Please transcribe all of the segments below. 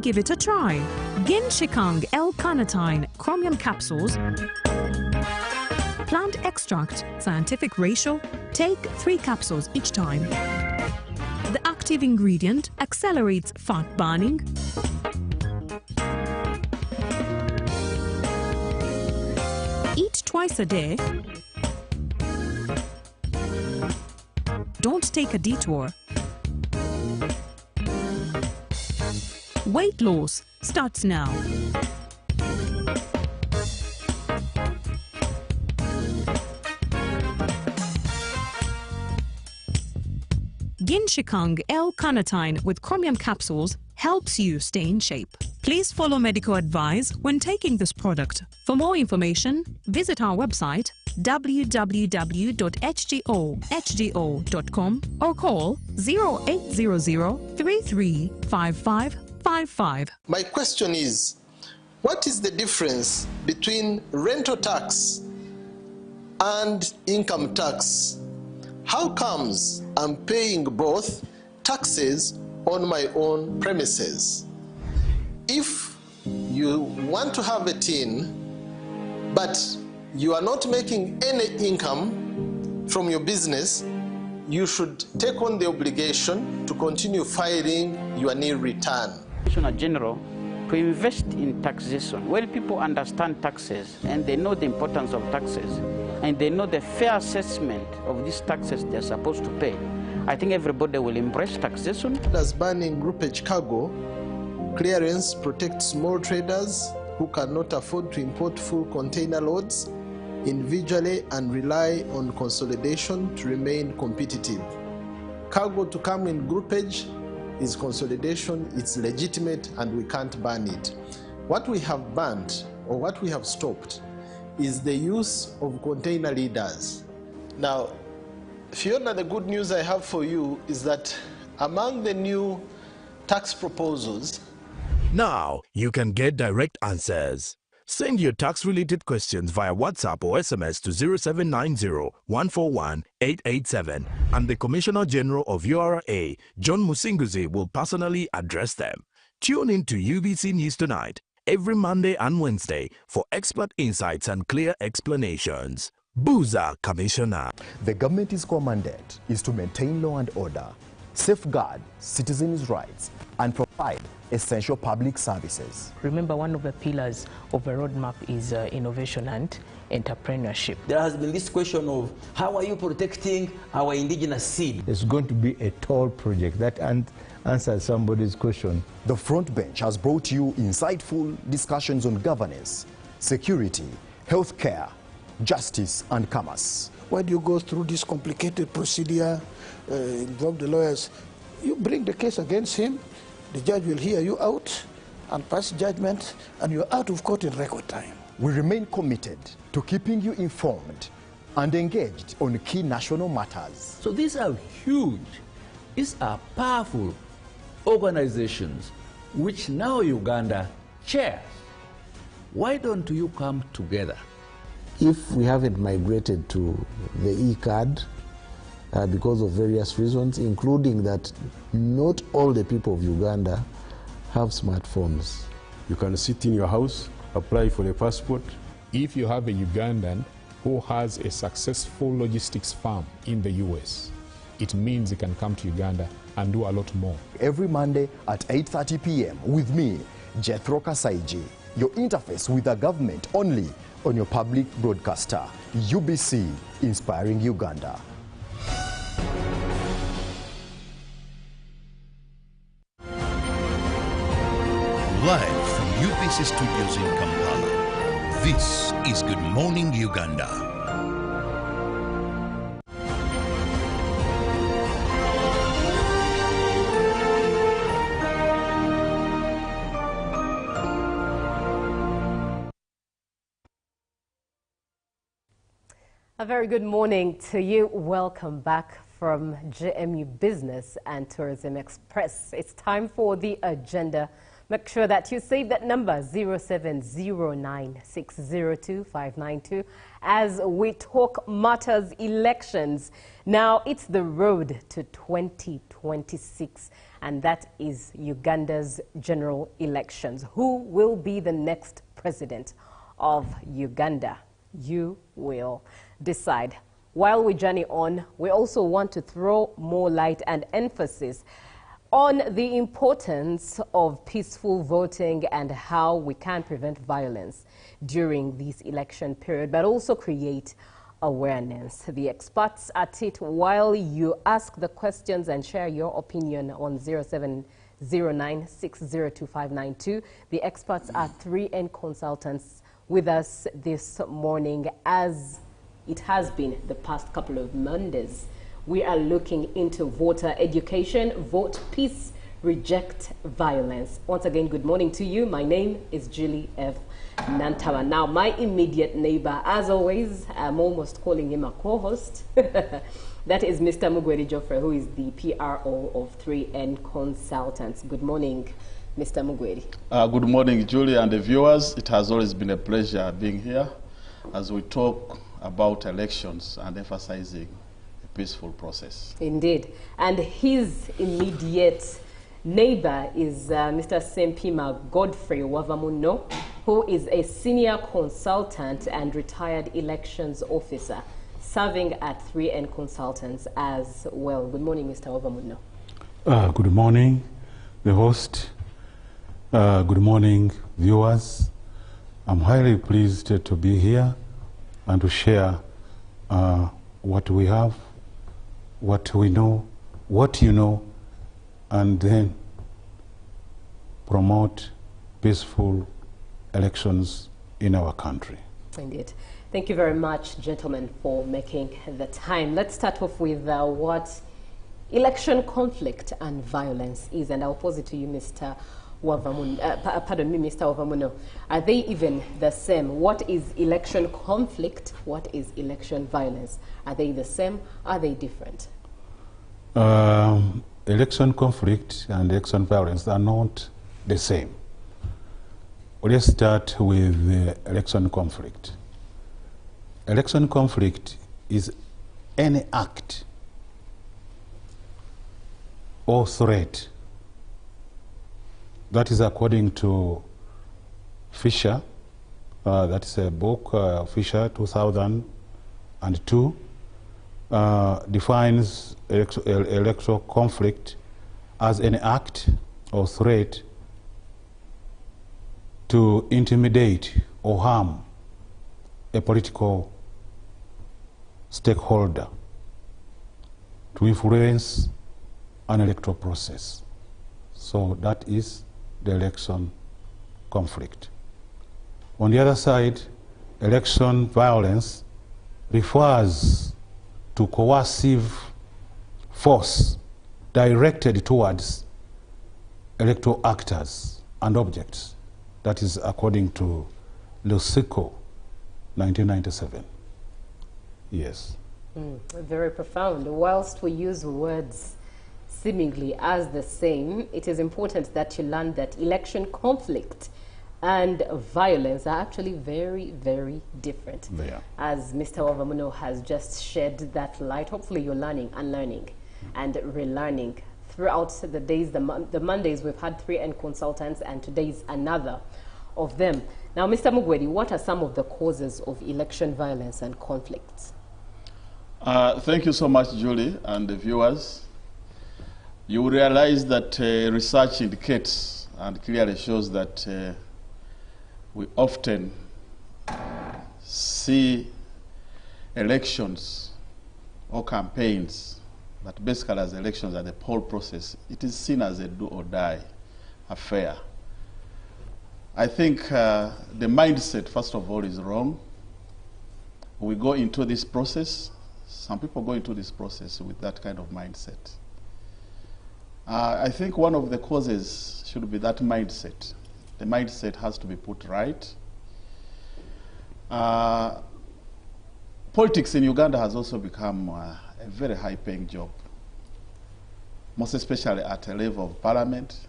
give it a try. Ginshikang L-carnitine chromium capsules. Plant extract, scientific ratio, take 3 capsules each time. The active ingredient accelerates fat burning, eat twice a day, don't take a detour. Weight loss starts now. Ginshikang L-carnitine with chromium capsules helps you stay in shape. Please follow medical advice when taking this product. For more information, visit our website www.hgo.com or call 0800 335555. My question is, what is the difference between rental tax and income tax? How comes I'm paying both taxes on my own premises? If you want to have a tin, but you are not making any income from your business, you should take on the obligation to continue filing your nil return. Commissioner General, to invest in taxation, when people understand taxes and they know the importance of taxes and they know the fair assessment of these taxes they're supposed to pay, I think everybody will embrace taxation. As banning groupage cargo, clearance protects small traders who cannot afford to import full container loads individually and rely on consolidation to remain competitive. Cargo to come in groupage is consolidation, it's legitimate, and we can't ban it. What we have banned, or what we have stopped, is the use of container leaders. Now, Fiona, the good news I have for you is that among the new tax proposals, now you can get direct answers. Send your tax-related questions via WhatsApp or SMS to 0790-141-887 and the Commissioner General of URA, John Musinguzi, will personally address them. Tune in to UBC News Tonight every Monday and Wednesday for expert insights and clear explanations. Buza Commissioner. The government's core mandate is to maintain law and order, safeguard citizens' rights, and provide essential public services. Remember, one of the pillars of the roadmap is innovation and entrepreneurship. There has been this question of how are you protecting our indigenous seed? It's going to be a tall project. That answers somebody's question. The Front Bench has brought you insightful discussions on governance, security, healthcare, justice, and commerce. Why do you go through this complicated procedure, involve the lawyers? You bring the case against him, the judge will hear you out and pass judgment, and you're out of court in record time. We remain committed to keeping you informed and engaged on key national matters. So these are huge, these are powerful organizations which now Uganda chairs. Why don't you come together? If we haven't migrated to the e-card because of various reasons, including that not all the people of Uganda have smartphones. You can sit in your house, apply for a passport. If you have a Ugandan who has a successful logistics firm in the US, it means he can come to Uganda and do a lot more. Every Monday at 8:30 p.m. with me, Jethro Kasaiji, your interface with the government only on your public broadcaster, UBC, Inspiring Uganda. Live from UBC Studios in Kampala, this is Good Morning Uganda. A very good morning to you. Welcome back from JMU Business and Tourism Express. It's time for the agenda. Make sure that you save that number 0709602592 as we talk matters elections. Now it's the road to 2026, and that is Uganda's general elections. Who will be the next president of Uganda? You will decide. While we journey on, we also want to throw more light and emphasis on the importance of peaceful voting and how we can prevent violence during this election period, but also create awareness. The experts at it, while you ask the questions and share your opinion on 0709602592. The experts are 3N consultants with us this morning, as it has been the past couple of Mondays. We are looking into voter education, vote peace, reject violence. Once again, good morning to you. My name is Julie F. Nantawa. Now, my immediate neighbor, as always, I'm almost calling him a co-host. That is Mr. Mugweri Joffre, who is the PRO of 3N Consultants. Good morning, Mr. Mugweri. Good morning, Julie and the viewers. It has always been a pleasure being here as we talk about elections and emphasizing a peaceful process. Indeed. And his immediate neighbor is Mr. Sempima Godfrey Wavamuno, who is a senior consultant and retired elections officer, serving at 3N Consultants as well. Good morning, Mr. Wavamuno. Good morning, the host. Good morning, viewers. I'm highly pleased to be here and to share what we have, what we know, what you know, and then promote peaceful elections in our country. Indeed. Thank you very much, gentlemen, for making the time. Let's start off with what election conflict and violence is, and I'll pose it to you, Mr. Mr. Wavamuno. Are they even the same? What is election conflict? What is election violence? Are they the same? Are they different? Election conflict and election violence are not the same. Let's start with the election conflict. Election conflict is any act or threat. That is according to Fisher, that is a book, Fisher 2002, defines electoral conflict as an act or threat to intimidate or harm a political stakeholder, to influence an electoral process. So that is the election conflict. On the other side, election violence refers to coercive force directed towards electoral actors and objects. That is according to Lusico, 1997. Yes. Very profound. Whilst we use words seemingly as the same, it is important that you learn that election conflict and violence are actually very, very different. Yeah. As Mr. Wavamuno has just shed that light, hopefully you're learning, unlearning, and relearning throughout the days, the Mondays we've had 3N Consultants, and today's another of them. Now, Mr. Mugweri, what are some of the causes of election violence and conflicts? Thank you so much, Julie, and the viewers. You will realize that research indicates and clearly shows that we often see elections or campaigns, but basically as elections are the poll process, it is seen as a do or die affair. I think the mindset, first of all, is wrong. We go into this process, some people go into this process with that kind of mindset. I think one of the causes should be that mindset. The mindset has to be put right. Politics in Uganda has also become a very high-paying job, most especially at a level of parliament.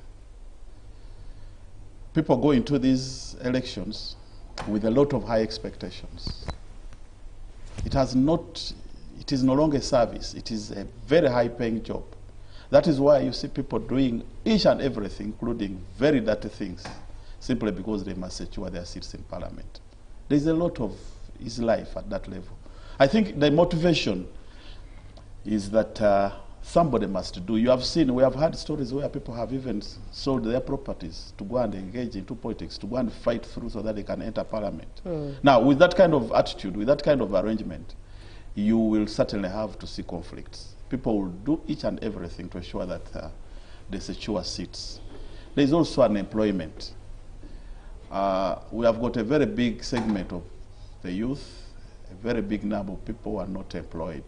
People go into these elections with a lot of high expectations. It is no longer service. It is a very high-paying job. That is why you see people doing each and everything, including very dirty things, simply because they must secure their seats in parliament. There's a lot of his life at that level. I think the motivation is that somebody must do. You have seen, we have had stories where people have even sold their properties to go and engage into politics, to go and fight through so that they can enter parliament. Now, with that kind of attitude, with that kind of arrangement, you will certainly have to see conflicts. People will do each and everything to ensure that they secure seats. There is also unemployment. We have got a very big segment of the youth, a very big number of people who are not employed.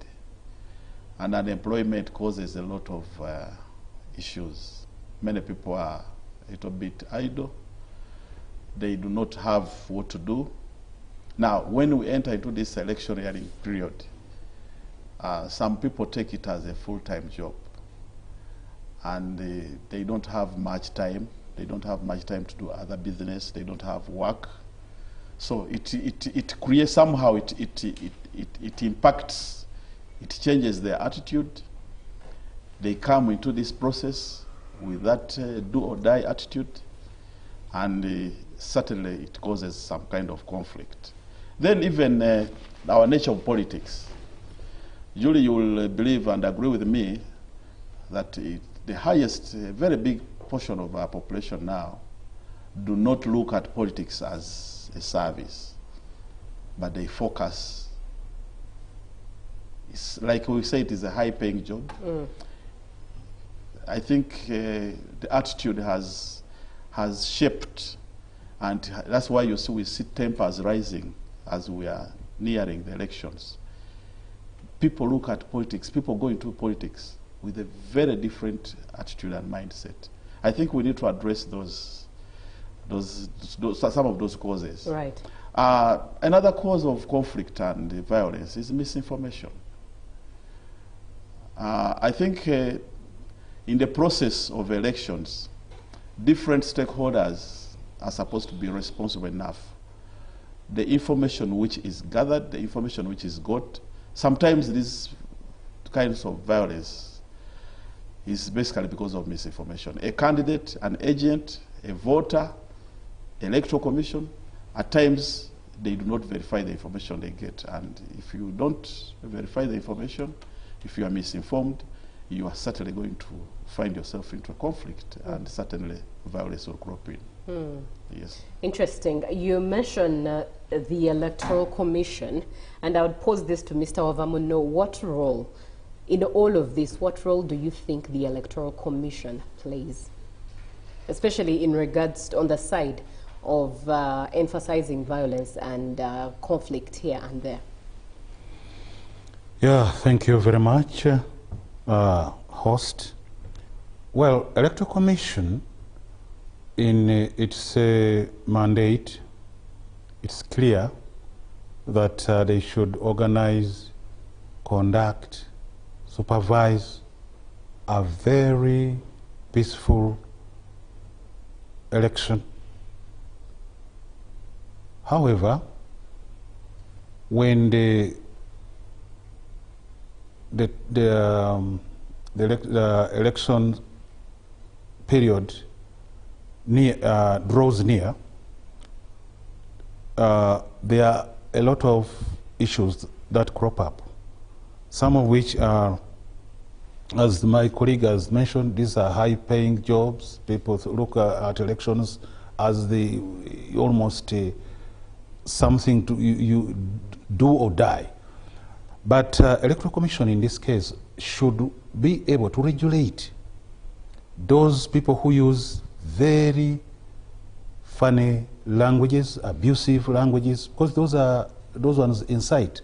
And unemployment causes a lot of issues. Many people are a little bit idle. They do not have what to do. Now, when we enter into this electioneering period, some people take it as a full-time job. And they don't have much time. They don't have much time to do other business. They don't have work. So it creates somehow, it impacts. It changes their attitude. They come into this process with that do-or-die attitude, and certainly it causes some kind of conflict. Then even our nature of politics. Julie, you will believe and agree with me that the highest, very big portion of our population now do not look at politics as a service, but they focus. It's like we say, it is a high-paying job. I think the attitude has shaped, and that's why you see we see tempers rising as we are nearing the elections. People look at politics, people go into politics with a very different attitude and mindset. I think we need to address some of those causes. Right. Another cause of conflict and violence is misinformation. I think in the process of elections, different stakeholders are supposed to be responsible enough. The information which is gathered, the information which is got, sometimes these kinds of violence is basically because of misinformation. A candidate, an agent, a voter, electoral commission, at times they do not verify the information they get. And if you don't verify the information, if you are misinformed, you are certainly going to find yourself into a conflict, and certainly violence will crop in. Yes. Interesting. You mentioned the Electoral Commission, and I would pose this to Mr. Ovamuno. What role, in all of this, what role do you think the Electoral Commission plays, especially in regards to on the side of emphasizing violence and conflict here and there? Yeah, thank you very much, host. Well, Electoral Commission, in its mandate, it's clear that they should organize, conduct, supervise a very peaceful election. However, when the election period draws near, there are a lot of issues that crop up, some of which are, as my colleague has mentioned, these are high-paying jobs. People look at elections as the almost something to you do or die. But Electoral Commission in this case should be able to regulate those people who use very funny languages, abusive languages, because those ones incite.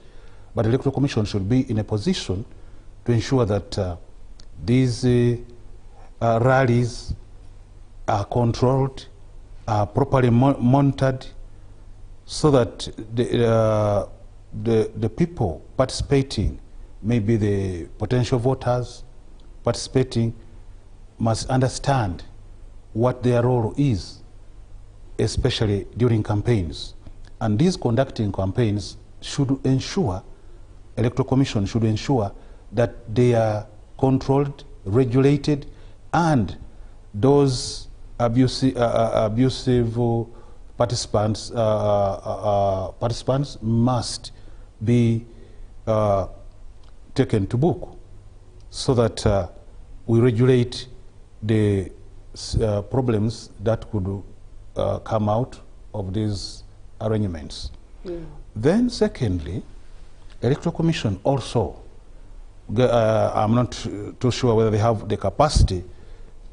But the Electoral Commission should be in a position to ensure that these rallies are controlled, are properly monitored, so that the people participating, maybe the potential voters participating, must understand what their role is, especially during campaigns. And these conducting campaigns should ensure, Electoral Commission should ensure that they are controlled regulated, and those abusive participants must be taken to book, so that we regulate the problems that could come out of these arrangements. Then secondly, Electoral Commission also, I'm not too sure whether they have the capacity.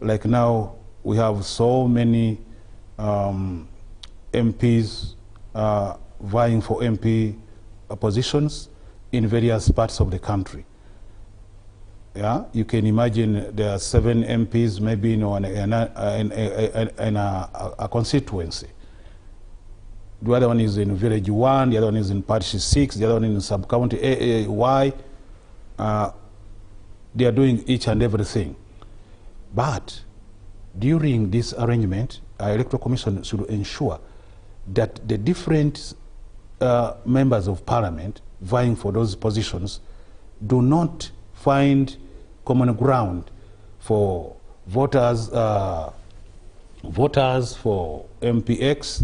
Like now, we have so many MPs vying for MP positions in various parts of the country. Yeah, you can imagine there are 7 MPs maybe in a constituency. The other one is in village 1, the other one is in parish 6, the other one in sub-county Y. They are doing each and everything. But during this arrangement, our Electoral Commission should ensure that the different members of Parliament vying for those positions do not find common ground for voters for MPX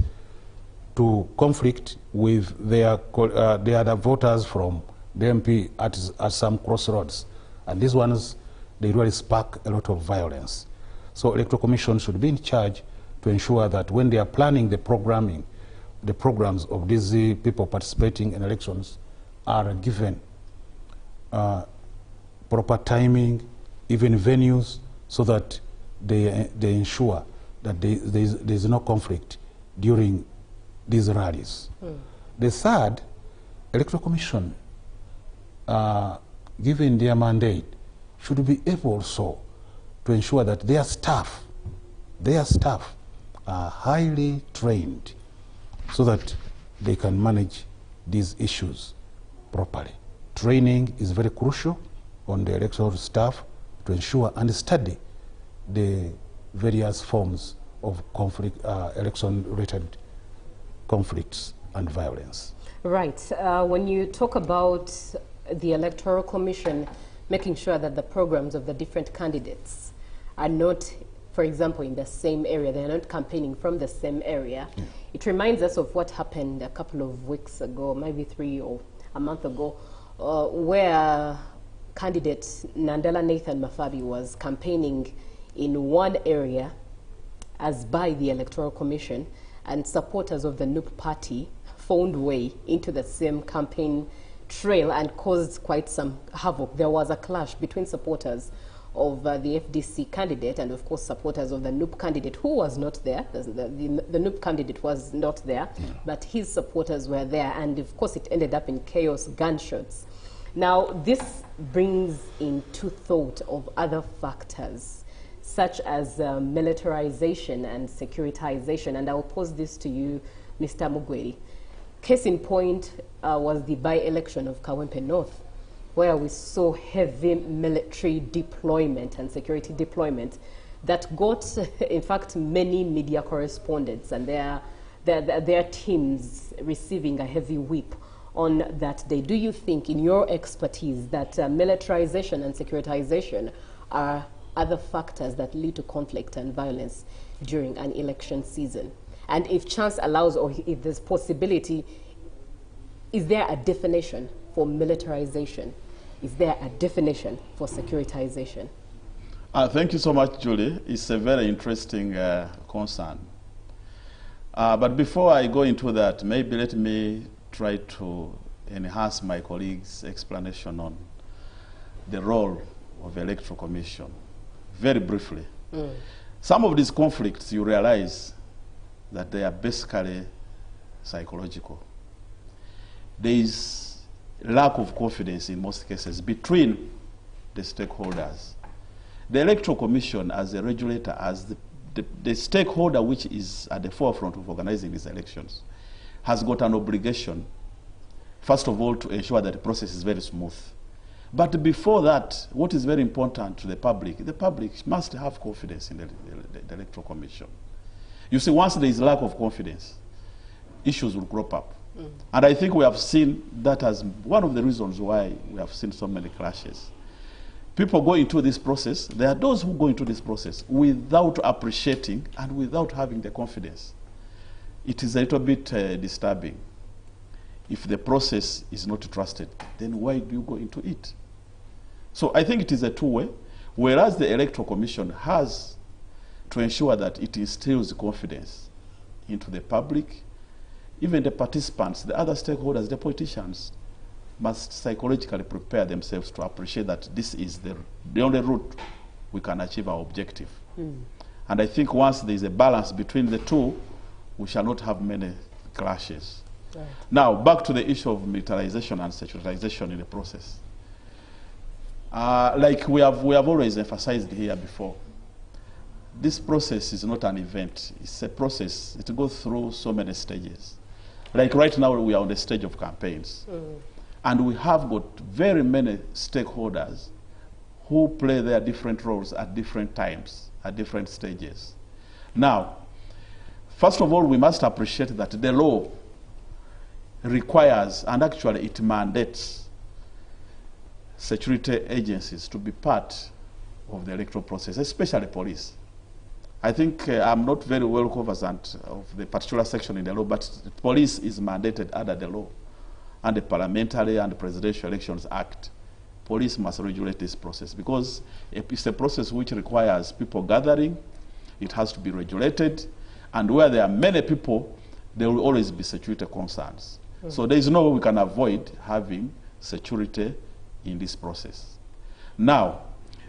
to conflict with their other voters from the MP at some crossroads. And these ones, they really spark a lot of violence. So Electoral Commission should be in charge to ensure that when they are planning the programs of these people participating in elections are given proper timing, even venues, so that they ensure that there is no conflict during these rallies. The third, Electoral Commission, given their mandate, should be able also to ensure that their staff are highly trained so that they can manage these issues properly. Training is very crucial on the electoral staff to ensure and study the various forms of conflict, election-related conflicts and violence. Right. When you talk about the Electoral Commission making sure that the programs of the different candidates are not, for example, in the same area, they're not campaigning from the same area, it reminds us of what happened a couple of weeks ago, maybe 3 or a month ago, where candidate Nandela Nathan Mafabi was campaigning in one area as by the Electoral Commission, and supporters of the NUP party found way into the same campaign trail and caused quite some havoc. There was a clash between supporters of the FDC candidate and, of course, supporters of the NUP candidate, who was not there. The NUP candidate was not there, but his supporters were there, and, of course, it ended up in chaos, gunshots. Now, this brings into thought of other factors, such as militarization and securitization. And I'll pose this to you, Mr. Mugweri. Case in point was the by-election of Kawempe North, where we saw heavy military deployment and security deployment that got, in fact, many media correspondents and their teams receiving a heavy whip on that day. Do you think, in your expertise, that militarization and securitization are other factors that lead to conflict and violence during an election season? And if chance allows, or if there's possibility, is there a definition for militarization? Is there a definition for securitization? Thank you so much, Julie. It's a very interesting concern. But before I go into that, maybe let me try to enhance my colleague's explanation on the role of Electoral Commission. Very briefly. Some of these conflicts, you realize that they are basically psychological. There is lack of confidence in most cases between the stakeholders. The Electoral Commission, as a regulator, as the stakeholder which is at the forefront of organizing these elections, has got an obligation, first of all, to ensure that the process is very smooth. But before that, what is very important to the public must have confidence in the Electoral Commission. You see, once there is lack of confidence, issues will crop up. And I think we have seen that as one of the reasons why we have seen so many clashes. people go into this process, there are those who go into this process without appreciating and without having the confidence. It is a little bit disturbing. If the process is not trusted, then why do you go into it? So I think it is a two-way, whereas the Electoral Commission has to ensure that it instills confidence into the public, even the participants, the other stakeholders, the politicians, must psychologically prepare themselves to appreciate that this is the only route we can achieve our objective. And I think once there is a balance between the two, we shall not have many clashes. Right. Now, back to the issue of militarization and securitization in the process. Like we have always emphasized here before, this process is not an event. It's a process. It goes through so many stages. Like right now, we are on the stage of campaigns. And we have got very many stakeholders who play their different roles at different times, at different stages. Now, first of all, we must appreciate that the law requires, and actually it mandates, security agencies to be part of the electoral process, especially police. I think I'm not very well conversant of the particular section in the law, but police is mandated under the law. And the Parliamentary and Presidential Elections Act, police must regulate this process because it's a process which requires people gathering, it has to be regulated, and where there are many people, there will always be security concerns. So there is no way we can avoid having security in this process. Now,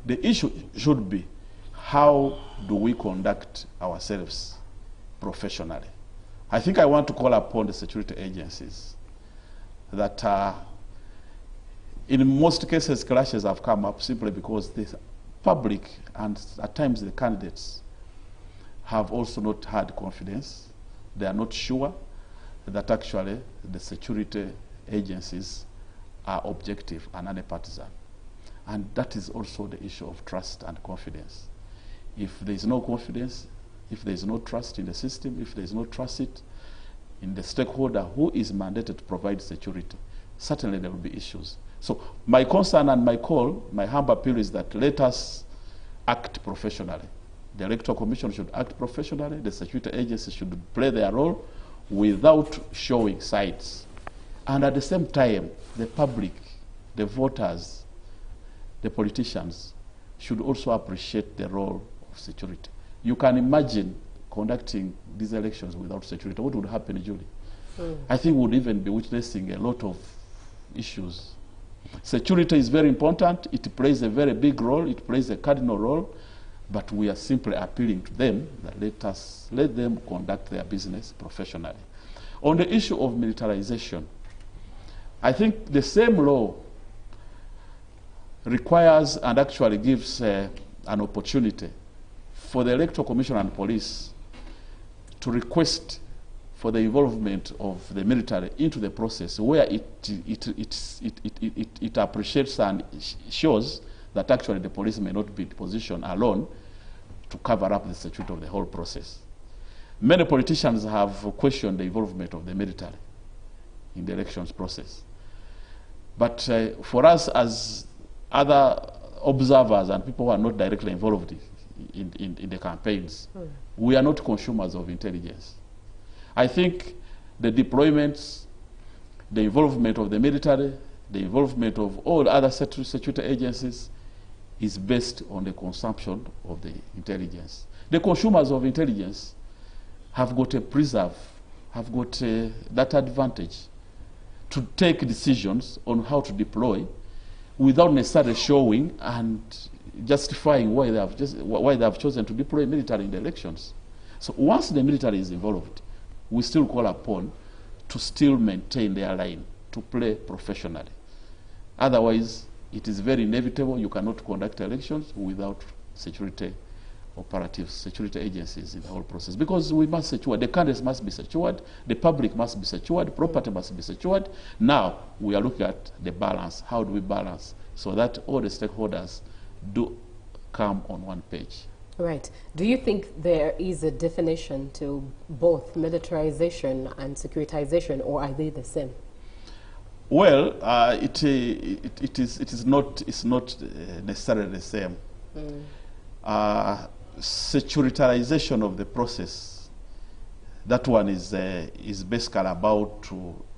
the issue should be, how do we conduct ourselves professionally? I think I want to call upon the security agencies that in most cases clashes have come up simply because the public and at times the candidates have also not had confidence. They are not sure that actually the security agencies are objective and unpartisan. And that is also the issue of trust and confidence. If there is no confidence, if there is no trust in the system, if there is no trust in the stakeholder who is mandated to provide security, certainly there will be issues. So my concern and my call, my humble appeal is that let us act professionally. The Electoral Commission should act professionally, the security agencies should play their role without showing sides. And at the same time, the public, the voters, the politicians should also appreciate the role of security. You can imagine conducting these elections without security. What would happen, Julie? I think we would even be witnessing a lot of issues. Security is very important. It plays a very big role. It plays a cardinal role. But we are simply appealing to them that let them conduct their business professionally. On the issue of militarization, I think the same law requires and actually gives an opportunity for the Electoral Commission and police to request for the involvement of the military into the process where it appreciates and shows that actually the police may not be in position alone to cover up the security of the whole process. Many politicians have questioned the involvement of the military in the elections process. But for us as other observers and people who are not directly involved in the campaigns, we are not consumers of intelligence. I think the deployments, the involvement of the military, the involvement of all other security agencies is based on the consumption of the intelligence. The consumers of intelligence have got a preserve, have got that advantage to take decisions on how to deploy without necessarily showing and justifying why they have chosen to deploy military in the elections. So once the military is involved, we still call upon to still maintain their line, to play professionally. Otherwise, it is very inevitable you cannot conduct elections without security operatives, security agencies in the whole process. Because we must secure, the candidates must be secured, the public must be secured, property must be secured. Now, we are looking at the balance. How do we balance so that all the stakeholders do come on one page? Right. Do you think there is a definition to both militarization and securitization, or are they the same? Well, it is not necessarily the same. Securitization of the process, that one is basically about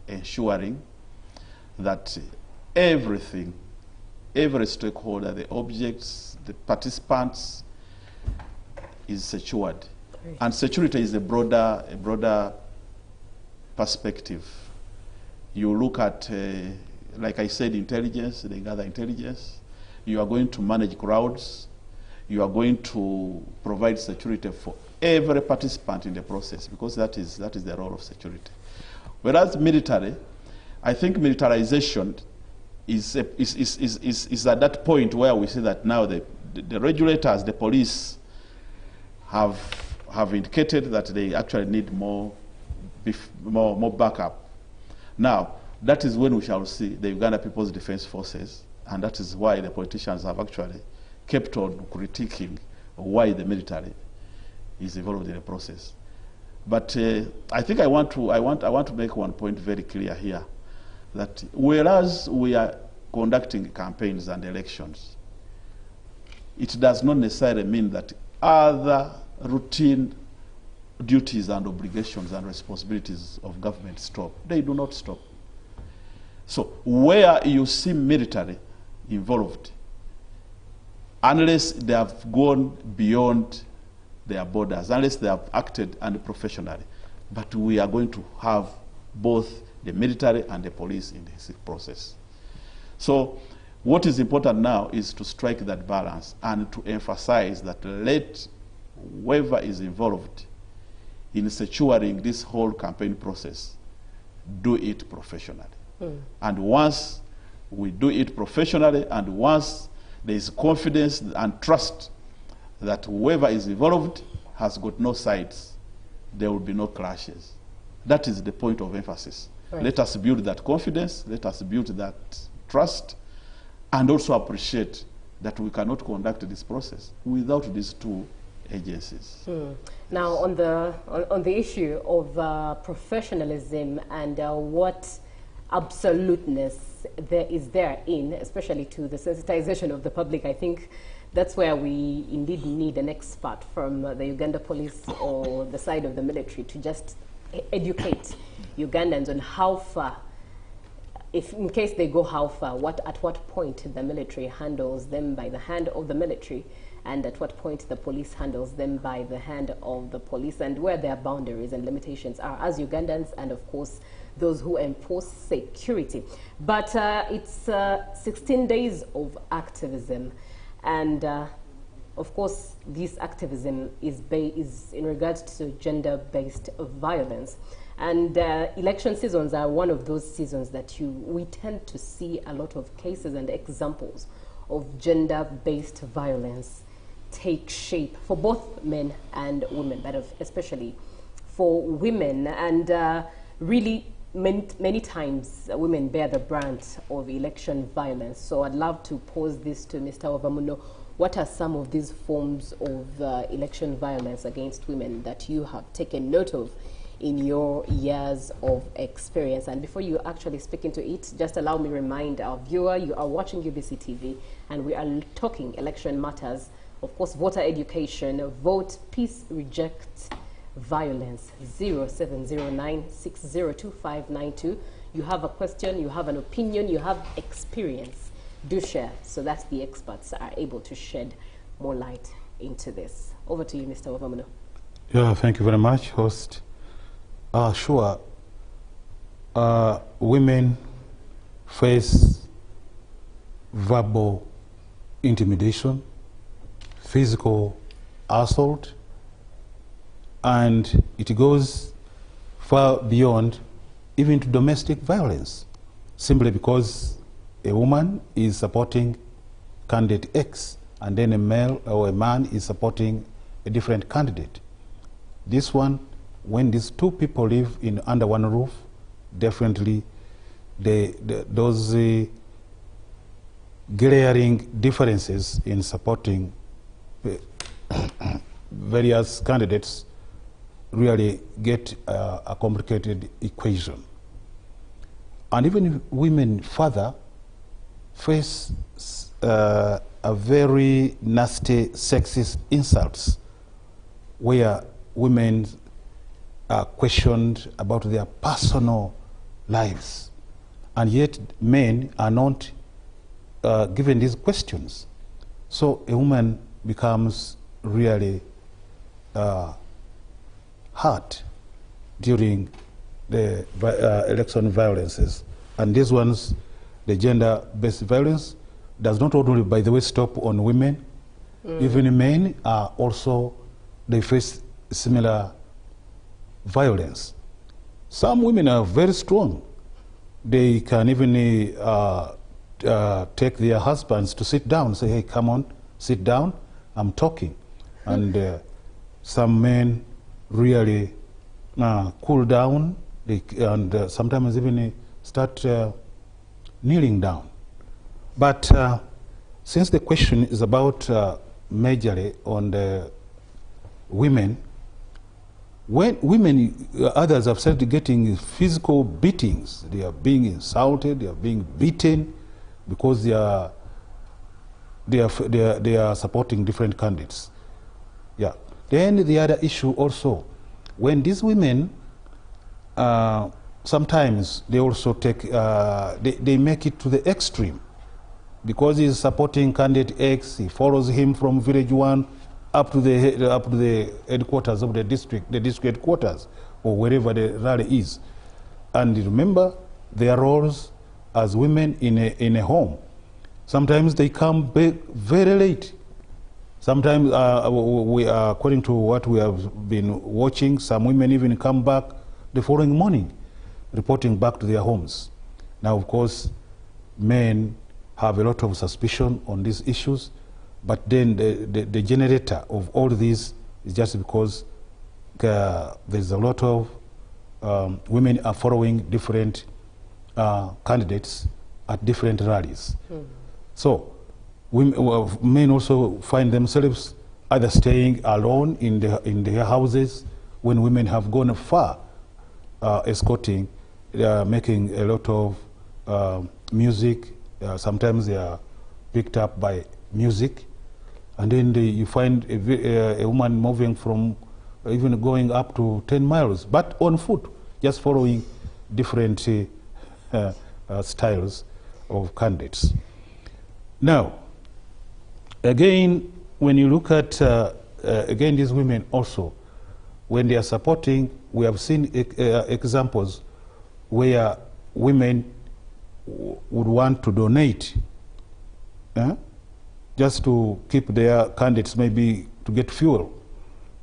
ensuring that everything, every stakeholder, the objects, the participants, is secured. Right. And security is a broader perspective. You look at, like I said, intelligence, they gather intelligence. You are going to manage crowds. You are going to provide security for every participant in the process, because that is the role of security. Whereas military, I think militarization is at that point where we see that now the regulators, the police, have indicated that they actually need more backup. Now, that is when we shall see the Uganda People's Defense Forces, and that is why the politicians have actually kept on critiquing why the military is involved in the process. But I think I want to make one point very clear here, that whereas we are conducting campaigns and elections, it does not necessarily mean that other routine duties and obligations and responsibilities of government stop. They do not stop. So where you see military involved, unless they have gone beyond their borders, unless they have acted unprofessionally, but we are going to have both the military and the police in this process. So what is important now is to strike that balance and to emphasize that let whoever is involved in securing this whole campaign process do it professionally. And once we do it professionally, and once there is confidence and trust that whoever is involved has got no sides, there will be no clashes. That is the point of emphasis. Right. Let us build that confidence, let us build that trust, and also appreciate that we cannot conduct this process without these two agencies. Now, on the issue of professionalism and what absoluteness there is therein, especially to the sensitization of the public, I think that's where we indeed need an expert from the Uganda police or the side of the military to just educate Ugandans on how far, if in case they go how far, at what point the military handles them by the hand of the military, and at what point the police handles them by the hand of the police, and where their boundaries and limitations are as Ugandans, and of course those who enforce security. But it's 16 days of activism, and of course this activism is in regards to gender-based violence. And election seasons are one of those seasons that we tend to see a lot of cases and examples of gender-based violence take shape for both men and women, but especially for women. And really, many times women bear the brunt of election violence. So I'd love to pose this to Mr. Ovamuno. What are some of these forms of election violence against women that you have taken note of in your years of experience? And before you actually speak into it, just allow me to remind our viewer, you are watching UBC TV, and we are talking election matters. Of course, voter education, vote, peace, reject violence. 0709602592. You have a question, you have an opinion, you have experience. Do share so that the experts are able to shed more light into this. Over to you, Mr. Ovamuno. Yeah, thank you very much, host. Sure. Women face verbal intimidation, physical assault, and it goes far beyond even to domestic violence, simply because a woman is supporting candidate X and then a male or a man is supporting a different candidate. This one, when these two people live under one roof, definitely those glaring differences in supporting various candidates really get a complicated equation. And even if women further face a very nasty sexist insults where women are questioned about their personal lives, and yet men are not given these questions. So a woman becomes really hurt during the election violences. And these ones, the gender-based violence, does not only, by the way, stop on women. Even men are also, they face similar violence. Some women are very strong. They can even take their husbands to sit down, say, hey, come on, sit down, I'm talking. And some men really cool down, and sometimes even start kneeling down. But since the question is about majorly on the women, when women, others have started getting physical beatings, they are being insulted, they are being beaten because they are supporting different candidates. Yeah. Then the other issue also, when these women, sometimes they also take, they make it to the extreme, because he's supporting candidate X, he follows him from village 1 up to the headquarters of the district headquarters, or wherever the rally is. And remember their roles as women in a home. Sometimes they come back very late. Sometimes, according to what we have been watching, some women even come back the following morning, reporting back to their homes. Now, of course, men have a lot of suspicion on these issues, but then the generator of all this is just because there's a lot of women are following different candidates at different rallies. So men also find themselves either staying alone in their houses when women have gone far, escorting, making a lot of music. Sometimes they are picked up by music, and then you find a woman moving from even going up to 10 miles, but on foot, just following different styles of candidates. Now, again, when you look at, again, these women also, when they are supporting, we have seen examples where women would want to donate just to keep their candidates, maybe to get fuel.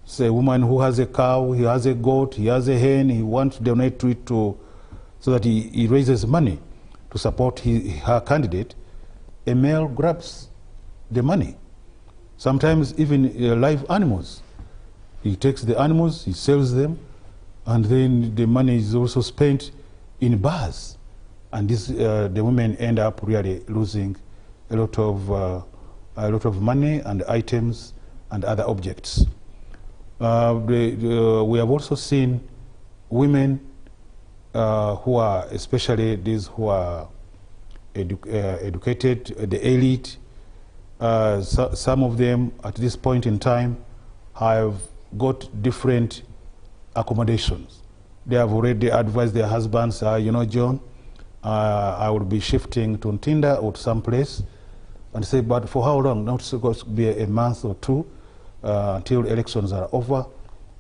Say a woman who has a cow, he has a goat, he has a hen, he wants to donate to it so that he raises money to support her candidate. A male grabs the money. Sometimes even live animals. He takes the animals, he sells them, and then the money is also spent in bars. And this, the women end up really losing a lot of money and items and other objects. We have also seen women who are, especially these who are educated, the elite. Some of them at this point in time have got different accommodations. They have already advised their husbands, you know, John, I will be shifting to Ntinda or to some place, and say, but for how long? Not supposed to be a month or two until elections are over.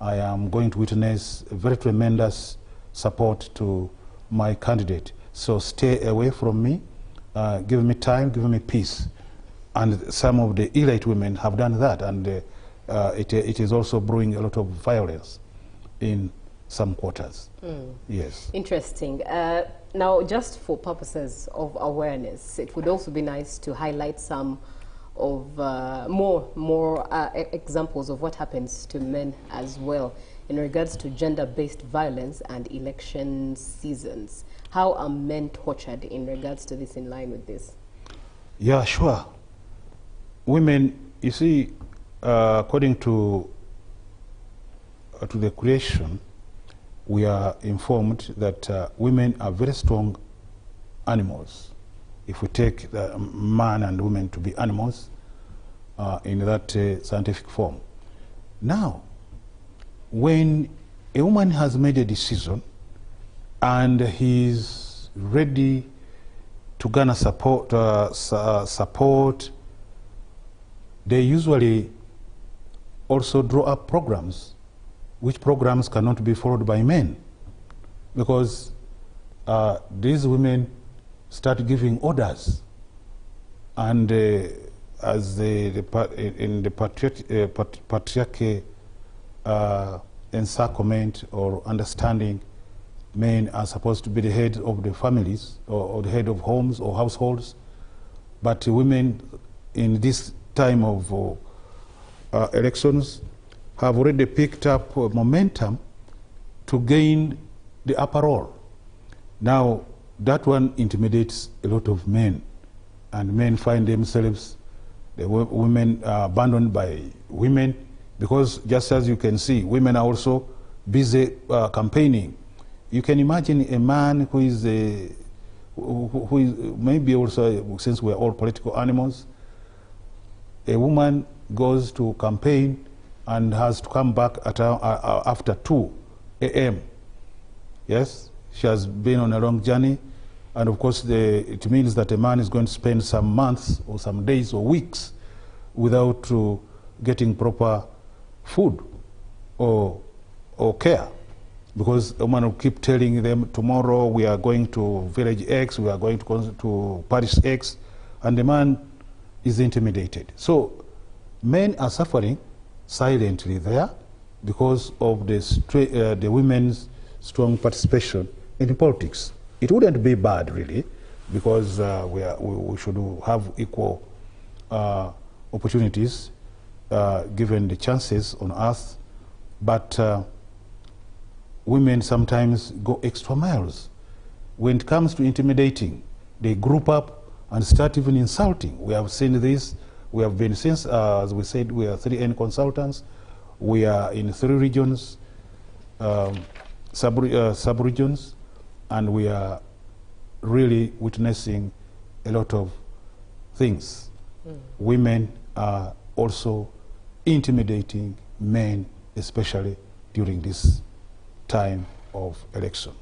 I am going to witness a very tremendous support to my candidate. So stay away from me, give me time, give me peace. And some of the elite women have done that, and it is also brewing a lot of violence in some quarters. Yes. Interesting. Now, just for purposes of awareness, it would also be nice to highlight some of more examples of what happens to men as well in regards to gender-based violence and election seasons. How are men tortured in regards to this, in line with this? Yeah, sure. Women, you see, according to the creation, we are informed that women are very strong animals. If we take the man and women to be animals in that scientific form. Now, when a woman has made a decision and he's ready to garner support, they usually also draw up programs, which programs cannot be followed by men, because these women start giving orders, and as in the patriarchy encirclement or understanding, men are supposed to be the head of the families or the head of homes or households, but women in this time of elections have already picked up momentum to gain the upper role. Now, that one intimidates a lot of men, and men find themselves, the women are abandoned by women, because just as you can see, women are also busy campaigning. You can imagine a man who is maybe also, since we're all political animals, a woman goes to campaign and has to come back at after 2 a.m. Yes, she has been on a long journey, and of course it means that a man is going to spend some months or some days or weeks without getting proper food or care, because a woman will keep telling them, tomorrow we are going to village X, we are going to parish X, and the man is intimidated. So men are suffering silently there because of the women's strong participation in politics. It wouldn't be bad, really, because we should have equal opportunities given the chances on earth, but women sometimes go extra miles. When it comes to intimidating, they group up and start even insulting. We have seen this. We have been, since, as we said, we are 3N consultants. We are in 3 regions, sub-regions, and we are really witnessing a lot of things. Women are also intimidating men, especially during this time of election.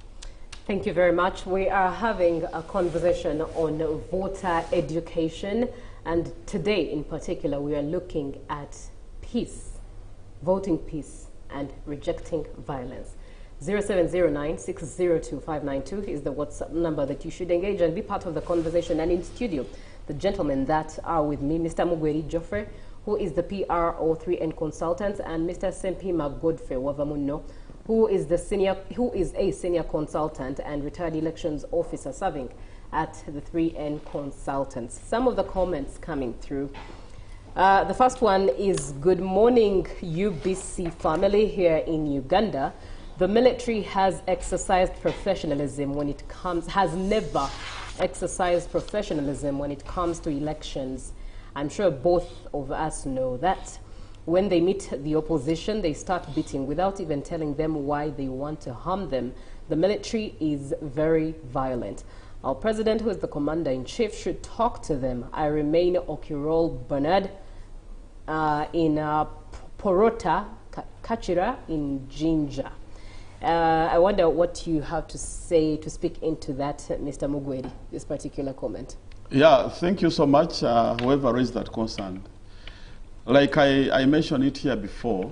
Thank you very much. We are having a conversation on voter education, and today in particular we are looking at peace, voting peace and rejecting violence. 0709-602-592 is the WhatsApp number that you should engage and be part of the conversation. And in studio, the gentlemen that are with me, Mr. Mugweri Joffre, who is the PRO3N consultant, and Mr. Sempima Godfrey Wavamuno, who is a senior consultant and retired elections officer serving at the 3N Consultants. Some of the comments coming through. The first one is, good morning UBC family here in Uganda. The military has exercised professionalism when it comes, has never exercised professionalism when it comes to elections. I'm sure both of us know that. When they meet the opposition, they start beating without even telling them why they want to harm them. The military is very violent. Our president, who is the commander-in-chief, should talk to them. I remain Okirol Bernard in Porota, Kachira in Jinja. I wonder what you have to say to speak into that, Mr. Mugweri, this particular comment. Yeah, thank you so much, whoever raised that concern. Like I mentioned it here before,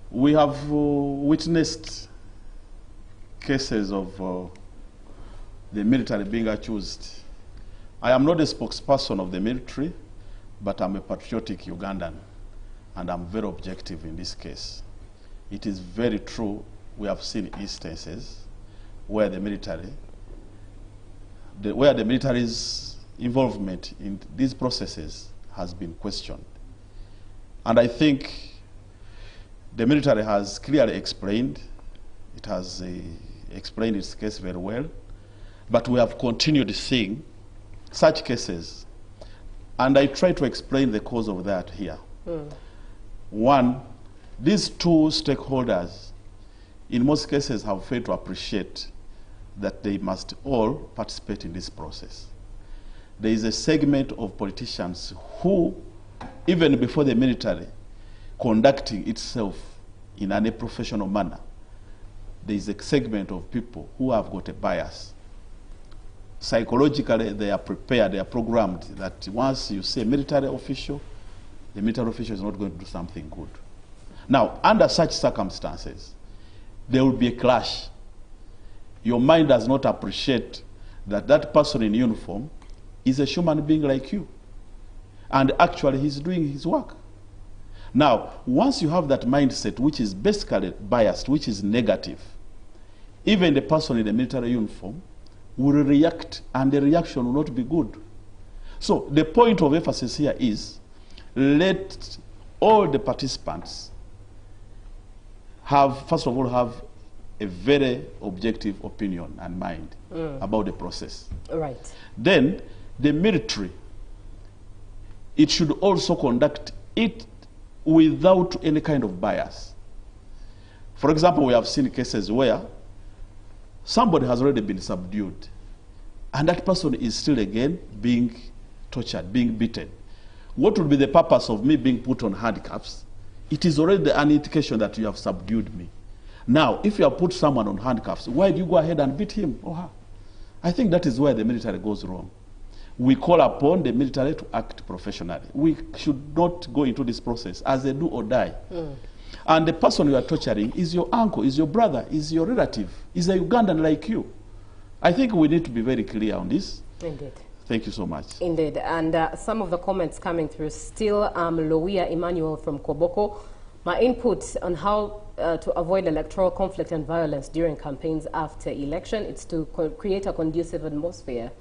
we have witnessed cases of the military being accused. I am not a spokesperson of the military, but I'm a patriotic Ugandan, and I'm very objective in this case. It is very true. We have seen instances where the military's involvement in these processes has been questioned. And I think the military has clearly explained, it has explained its case very well, but we have continued seeing such cases. And I try to explain the cause of that here. One, these two stakeholders in most cases have failed to appreciate that they must all participate in this process. There is a segment of politicians who, even before the military conducting itself in a professional manner, there is a segment of people who have got a bias. Psychologically, they are prepared, they are programmed that once you see a military official, the military official is not going to do something good. Now, under such circumstances, there will be a clash. Your mind does not appreciate that that person in uniform is a human being like you. And actually, he's doing his work. Now, once you have that mindset, which is basically biased, which is negative, even the person in the military uniform will react, and the reaction will not be good. So the point of emphasis here is, let all the participants have, first of all, have a very objective opinion and mind about the process. Right. Then the military, it should also conduct it without any kind of bias. For example, we have seen cases where somebody has already been subdued, and that person is still again being tortured, being beaten. What would be the purpose of me being put on handcuffs? It is already an indication that you have subdued me. Now, if you have put someone on handcuffs, why do you go ahead and beat him or her? I think that is where the military goes wrong. We call upon the military to act professionally. We should not go into this process as a do or die. And the person you are torturing is your uncle, is your brother, is your relative, is a Ugandan like you. I think we need to be very clear on this. Indeed. Thank you so much. Indeed. And some of the comments coming through still, Loia Emmanuel from Koboko. My input on how to avoid electoral conflict and violence during campaigns after election, it's to create a conducive atmosphere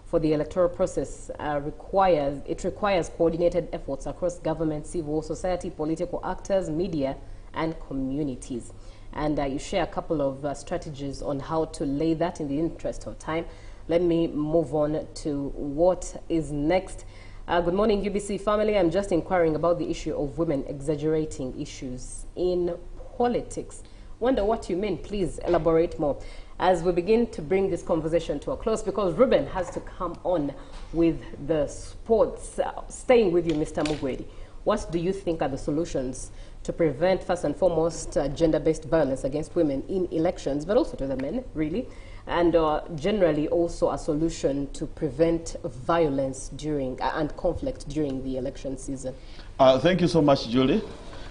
for the electoral process. It requires coordinated efforts across government, civil society, political actors, media, and communities. And you share a couple of strategies on how to lay that in the interest of time. Let me move on to what is next. Good morning, UBC family. I'm just inquiring about the issue of women exaggerating issues in politics. Wonder what you mean. Please elaborate more as we begin to bring this conversation to a close, because Ruben has to come on with the sports. Staying with you, Mr. Mugwedi, what do you think are the solutions to prevent, first and foremost, gender-based violence against women in elections, but also to the men, really, and generally also a solution to prevent violence during and conflict during the election season? Thank you so much, Julie,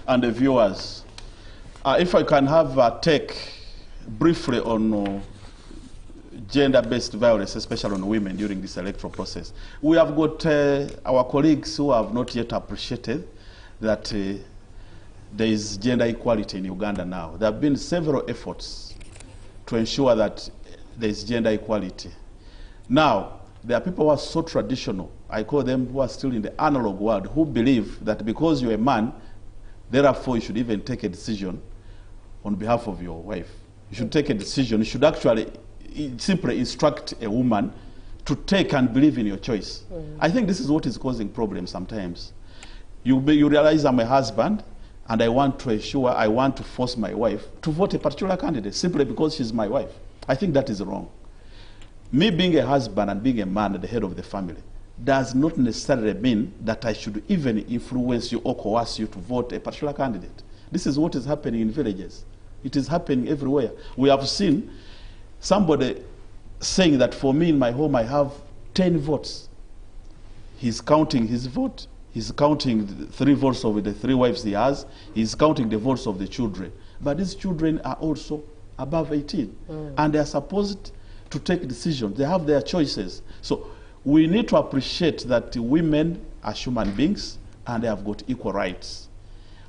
and the viewers. If I can have a take briefly on gender-based violence, especially on women during this electoral process. We have got our colleagues who have not yet appreciated that there is gender equality in Uganda now. There have been several efforts to ensure that there is gender equality. Now, there are people who are so traditional, I call them, who are still in the analog world, who believe that because you're a man, therefore you should even take a decision on behalf of your wife. You should take a decision. You should actually simply instruct a woman to take and believe in your choice. I think this is what is causing problems sometimes. You realize I'm a husband, and I want to force my wife to vote a particular candidate simply because she's my wife. I think that is wrong. Me being a husband and being a man at the head of the family does not necessarily mean that I should even influence you or coerce you to vote a particular candidate. This is what is happening in villages. It is happening everywhere. We have seen somebody saying that for me in my home I have 10 votes. He's counting his vote. He's counting the 3 votes of the 3 wives he has. He's counting the votes of the children. But these children are also above 18. And they are supposed to take decisions. They have their choices. So we need to appreciate that women are human beings and they have got equal rights.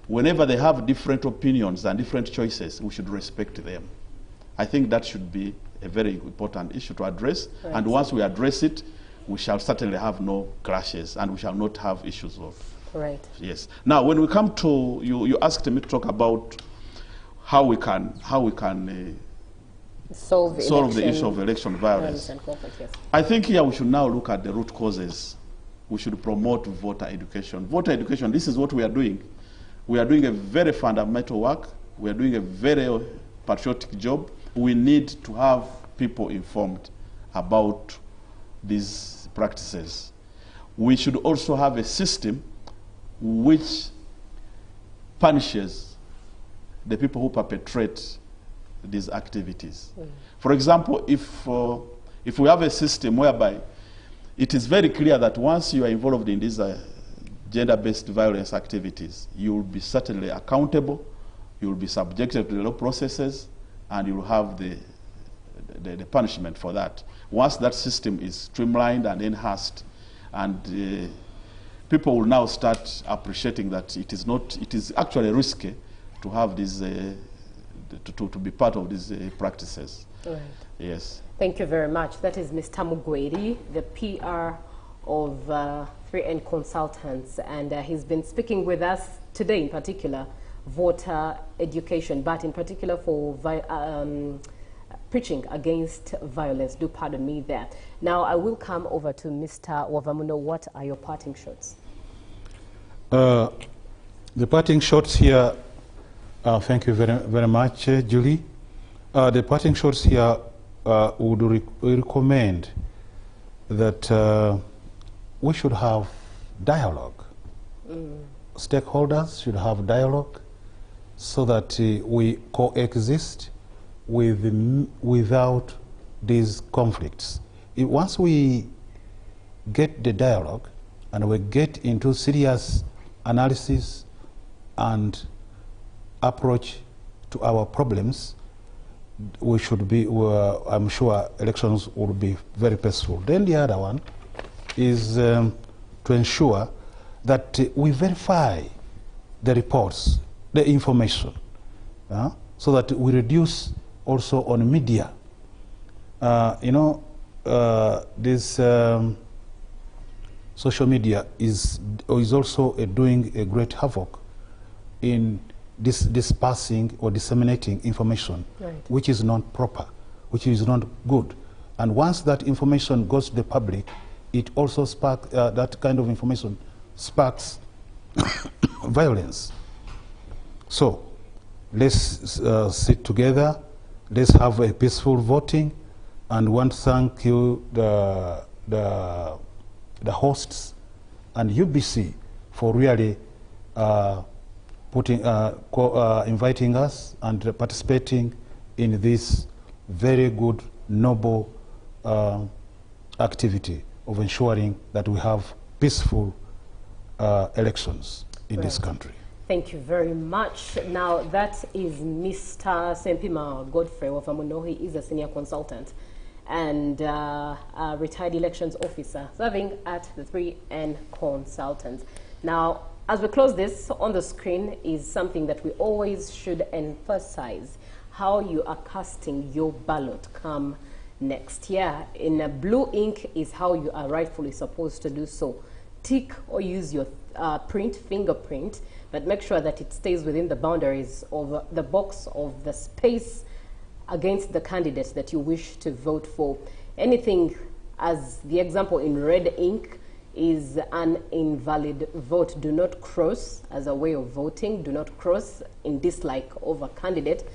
Whenever they have different opinions and different choices, we should respect them. I think that should be a very important issue to address. Right. And once we address it, we shall certainly have no clashes and we shall not have issues of... Right. Yes. Now, when we come to, you asked me to talk about how we can solve the issue of election violence. Yes. I think here we should now look at the root causes. We should promote voter education. Voter education, this is what we are doing. We are doing a very fundamental work. We are doing a very patriotic job. We need to have people informed about these practices. We should also have a system which punishes the people who perpetrate these activities. For example, if we have a system whereby it is very clear that once you are involved in these gender-based violence activities, you will be certainly accountable, you will be subjected to the law processes, and you will have the punishment for that. Once that system is streamlined and enhanced, and people will now start appreciating that it is actually risky to have these, to be part of these practices. Right. Yes. Thank you very much. That is Mr. Mugwedi, the PR of 3N Consultants, and he's been speaking with us today, in particular, voter education, but in particular for preaching against violence. Do pardon me there. Now, I will come over to Mr. Wavamuno. What are your parting shots? The parting shots here, thank you very much, Julie. The parting shots here would recommend that we should have dialogue. Stakeholders should have dialogue so that we coexist without these conflicts. Once we get the dialogue and we get into serious analysis and approach to our problems, we should be, I'm sure elections will be very peaceful. Then the other one is to ensure that we verify the reports, the information, so that we reduce also on media. This social media is also doing a great havoc in dispersing or disseminating information, right, which is not proper, which is not good. And once that information goes to the public, it also sparks, that kind of information sparks violence. So let's sit together, let's have a peaceful voting, and want to thank you, the hosts and UBC, for really inviting us and participating in this very good, noble activity of ensuring that we have peaceful elections in this country. Thank you very much. Now, that is Mr. Sempima Godfrey Wavamuno. He is a senior consultant and a retired elections officer serving at the 3N Consultants. Now, as we close this, on the screen is something that we always should emphasize: how you are casting your ballot come next year. In a blue ink is how you are rightfully supposed to do so. Tick or use your fingerprint, but make sure that it stays within the boundaries of the box of the space against the candidates that you wish to vote for. Anything, as the example in red ink, is an invalid vote. Do not cross as a way of voting. Do not cross in dislike of a candidate.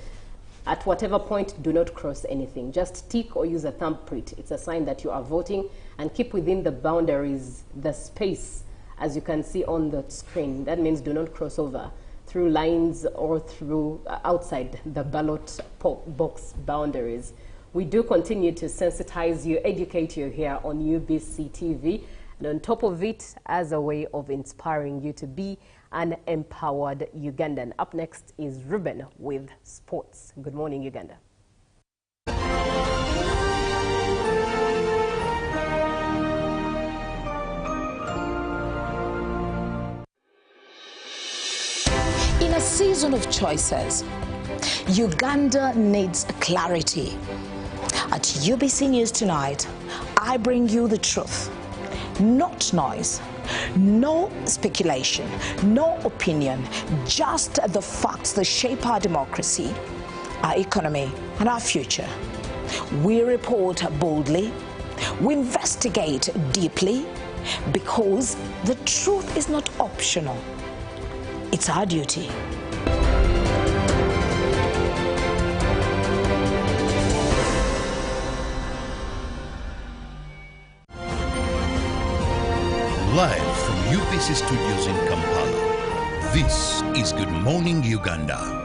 At whatever point, do not cross anything. Just tick or use a thumbprint. It's a sign that you are voting, and keep within the boundaries, the space, as you can see on the screen. That means do not cross over through lines or through outside the ballot box boundaries. We do continue to sensitize you, educate you here on UBC TV, and on top of it, as a way of inspiring you to be an empowered Ugandan. Up next is Ruben with sports. Good morning, Uganda. In a season of choices, Uganda needs clarity. At UBC News Tonight, I bring you the truth, not noise, no speculation, no opinion, just the facts that shape our democracy, our economy, and our future. We report boldly, we investigate deeply, because the truth is not optional. It's our duty. Live from UBC Studios in Kampala, this is Good Morning Uganda.